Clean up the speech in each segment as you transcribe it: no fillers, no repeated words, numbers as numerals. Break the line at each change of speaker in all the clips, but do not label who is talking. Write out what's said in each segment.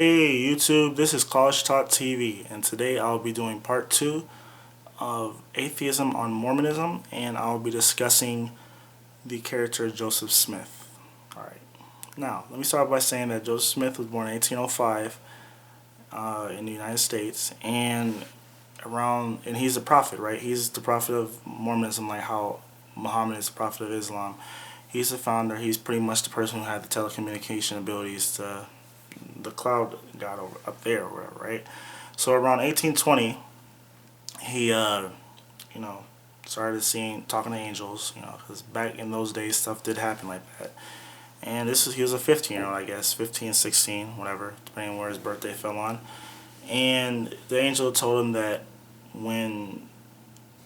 Hey YouTube, this is College Talk TV, and today I'll be doing part 2 of Atheism on Mormonism, and I'll be discussing the character Joseph Smith. Alright, now let me start by saying that Joseph Smith was born in 1805 in the United States, and he's a prophet, right? He's the prophet of Mormonism, like how Muhammad is the prophet of Islam. He's the founder, he's pretty much the person who had the telecommunication abilities to the cloud god over up there or whatever, right? So around 1820, he you know started seeing talking to angels, because back in those days stuff did happen like that. And he was a 15-year-old, I guess, 15, 16, whatever, depending on where his birthday fell on. And the angel told him that when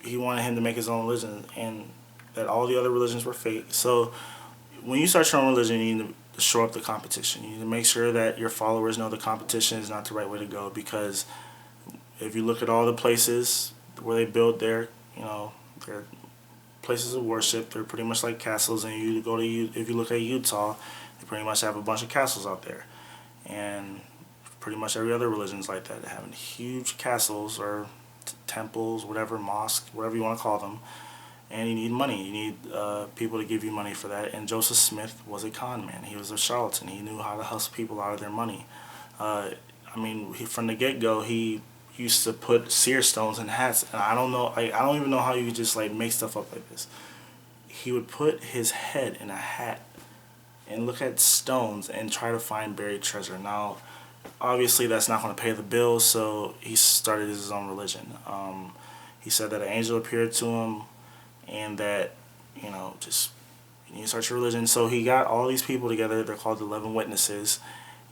he wanted him to make his own religion, and that all the other religions were fake. So when you start your own religion, you need to shore up the competition. You need to make sure that your followers know the competition is not the right way to go, because if you look at all the places where they build their places of worship, they're pretty much like castles. And if you look at Utah, they pretty much have a bunch of castles out there, and pretty much every other religion is like that. They're having huge castles or temples, whatever, mosques, whatever you want to call them. And you need money. You need people to give you money for that. And Joseph Smith was a con man. He was a charlatan. He knew how to hustle people out of their money. From the get-go, he used to put seer stones in hats. And I don't know. I don't even know how you could just like make stuff up like this. He would put his head in a hat and look at stones and try to find buried treasure. Now, obviously, that's not going to pay the bills, so he started his own religion. He said that an angel appeared to him, and that, just you need to start your religion. So he got all these people together. They're called the 11 Witnesses,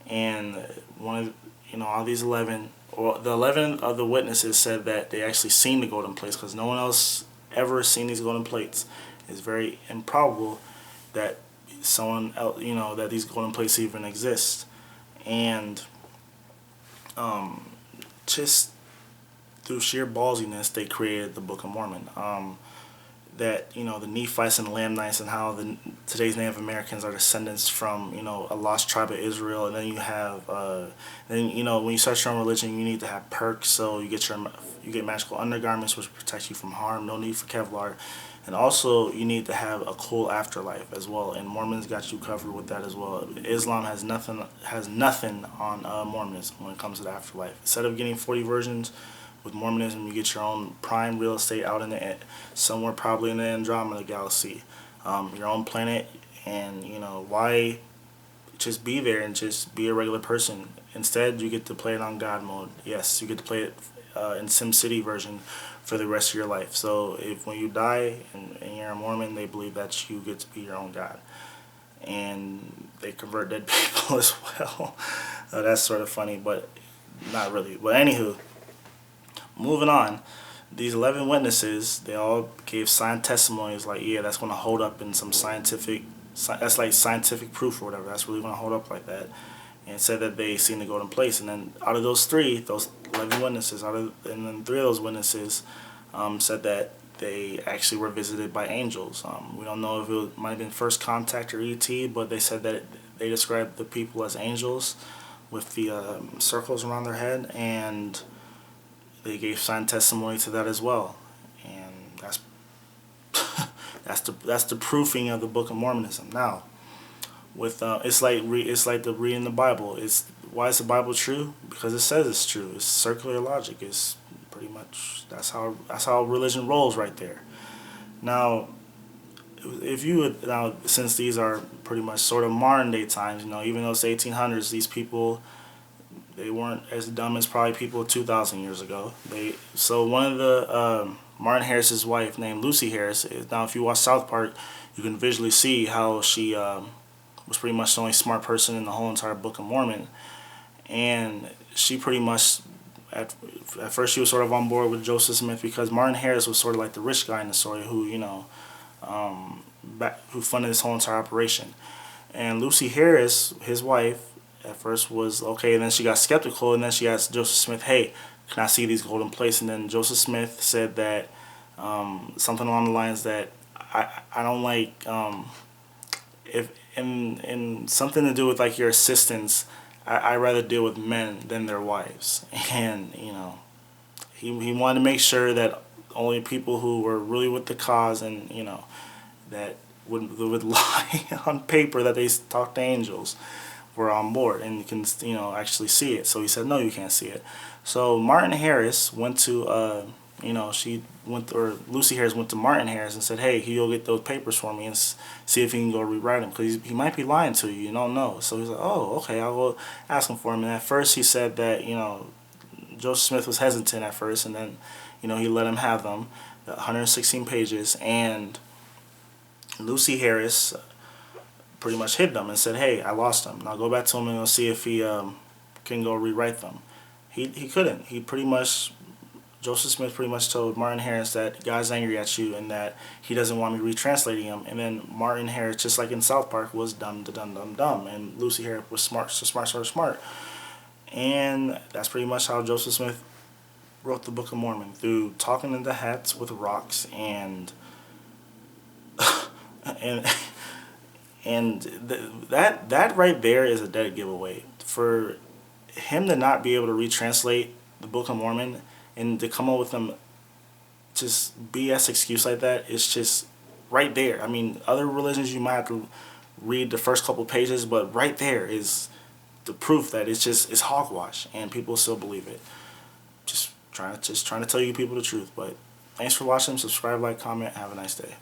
and all these 11, or the 11 of the witnesses said that they actually seen the golden plates, because no one else ever seen these golden plates. It's very improbable that someone else, that these golden plates even exist, and just through sheer ballsiness, they created the Book of Mormon. That the Nephites and the Lamanites, and how today's Native Americans are descendants from a lost tribe of Israel. And then you have when you start your own religion, you need to have perks, so you get magical undergarments which protect you from harm. No need for Kevlar. And also, you need to have a cool afterlife as well, and Mormons got you covered with that as well. Islam has nothing on Mormonism when it comes to the afterlife. Instead of getting 40 versions, with Mormonism, you get your own prime real estate out in somewhere probably in the Andromeda galaxy, your own planet, and why just be there and just be a regular person. Instead, you get to play it on God mode. Yes, you get to play it in SimCity version for the rest of your life. So when you die and you're a Mormon, they believe that you get to be your own God, and they convert dead people as well. That's sort of funny, but not really. But anywho, moving on, these 11 witnesses, they all gave signed testimonies like, yeah, that's going to hold up in some that's like scientific proof or whatever. That's really going to hold up like that. And said that they seen the golden place. And then out of those 11 witnesses, and then 3 of those witnesses said that they actually were visited by angels. We don't know if it might have been first contact or ET, but they said that they described the people as angels with the circles around their head, and they gave signed testimony to that as well. And that's the proofing of the Book of Mormonism. Now, with it's like reading the Bible. Why is the Bible true? Because it says it's true. It's circular logic. It's pretty much that's how religion rolls right there. Now, since these are pretty much sort of modern day times, even though it's 1800s, these people, they weren't as dumb as probably people 2,000 years ago. So one of the Martin Harris's wife, named Lucy Harris. Now, if you watch South Park, you can visually see how she was pretty much the only smart person in the whole entire Book of Mormon, and she pretty much at first she was sort of on board with Joseph Smith, because Martin Harris was sort of like the rich guy in the story who who funded this whole entire operation. And Lucy Harris, his wife, at first was okay, and then she got skeptical, and then she asked Joseph Smith, hey, can I see these golden plates? And then Joseph Smith said that something along the lines that I don't like, if in something to do with like your assistants, I rather deal with men than their wives. And, you know, he wanted to make sure that only people who were really with the cause and, you know, that would lie on paper that they talk to angels were on board, and you can, you know, actually see it. So he said, no, you can't see it. So Martin Harris went to, you know, or Lucy Harris went to Martin Harris and said, hey, can you go get those papers for me and see if he can go rewrite them, because he might be lying to you. You don't know. So he's like, oh, okay, I'll go ask him for him. And at first he said that, you know, Joseph Smith was hesitant at first, and then, you know, he let him have them, 116 pages, and Lucy Harris pretty much hid them and said, hey, I lost them. Now go back to him and see if he can go rewrite them. He couldn't. Joseph Smith pretty much told Martin Harris that God's angry at you and that he doesn't want me retranslating him. And then Martin Harris, just like in South Park, was dumb, dumb, dumb, dumb. And Lucy Harris was smart, so smart, so smart. And that's pretty much how Joseph Smith wrote the Book of Mormon, through talking into hats with rocks and and that right there is a dead giveaway. For him to not be able to retranslate the Book of Mormon and to come up with them just BS excuse like that, it's just right there. I mean, other religions you might have to read the first couple pages, but right there is the proof that it's hogwash, and people still believe it. Just trying to tell you people the truth. But thanks for watching. Subscribe, like, comment. Have a nice day.